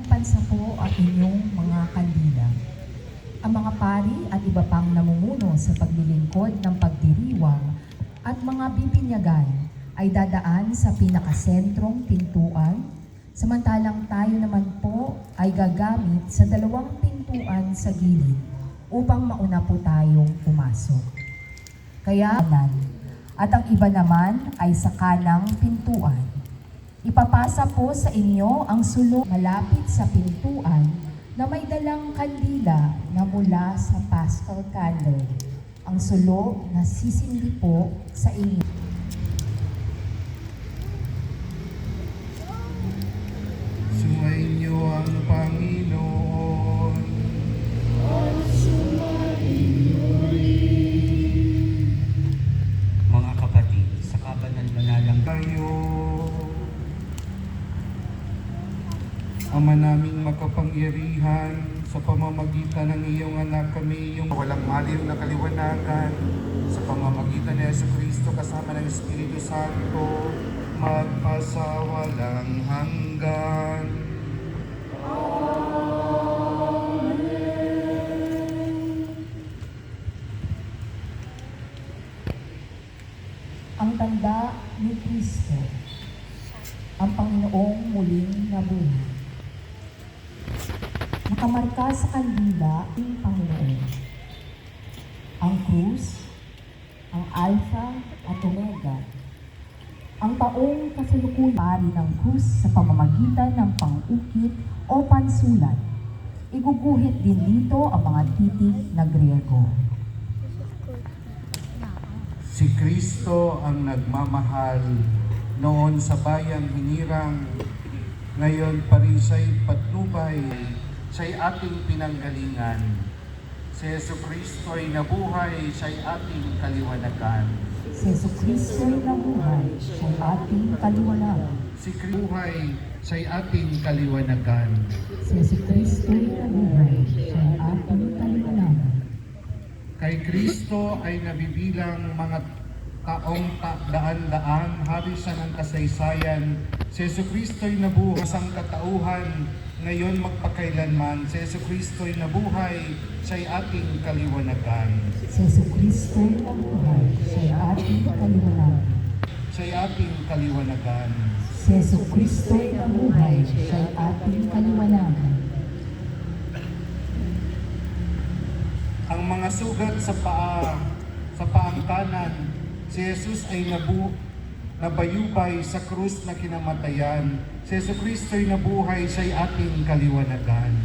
Pansa po ang inyong mga kandila. Ang mga pari at iba pang namumuno sa paglilingkod ng pagdiriwang at mga bibinyagan ay dadaan sa pinakasentrong pintuan, samantalang tayo naman po ay gagamit sa dalawang pintuan sa gilid upang mauna po tayong pumasok. Kaya, at ang iba naman ay sa kanang pintuan. Ipapasa po sa inyo ang sulok malapit sa pintuan na may dalang kandila na mula sa Paschal Candle. Ang sulok na sisindi po sa inyo. Sumainyo ang Panginoon. At sumainyo rin. Mga kapatid, sa kabanal-banalang Tayo, Ama naming makapangyarihan, sa pamamagitan ng iyong anak kami iyong walang maliw na kaliwanagan, sa pamamagitan ni Jesucristo kasama ng Espiritu Santo, magpasawalang hanggan. Ang tanda ni Kristo, ang Panginoong muling nabuhay. Nakamarka sa kandila ang Panginoon. Ang krus, ang Alpha at Omega, ang taong kasalukuyan pari ng krus sa pamamagitan ng pang-ukit o pansulat. Iguguhit din dito ang mga titik na Griego. Si Kristo ang nagmamahal noon sa bayang hinirang, ngayon pa rin siya'y patnubay, siya'y ating pinanggalingan. Si Jesucristo ay nabuhay, siya'y ating kaliwanagan. Si Jesucristo ay nabuhay, siya'y ating kaliwanagan. Si buhay, siya'y ating kaliwanagan. Si Jesucristo ay nabuhay, siya'y ating kaliwanagan. Kay Kristo ay nabibilang mga taong daan-daan, harisan ng kasaysayan. Si Jesucristo ay nabuhay sa katauhan, ngayon magpakailanman. Si Jesucristo ay nabuhay, siya'y ating kaliwanagan. Si Jesucristo ay nabuhay, siya'y ating kaliwanagan. Siya'y ating kaliwanagan. Si Jesucristo ay nabuhay, siya'y ating kaliwanagan. Ang mga sugat sa paang kanan, si Jesus ay nabayubay sa krus na kinamatayan. Si Jesucristo ay nabuhay, siya'y ating kaliwanagan.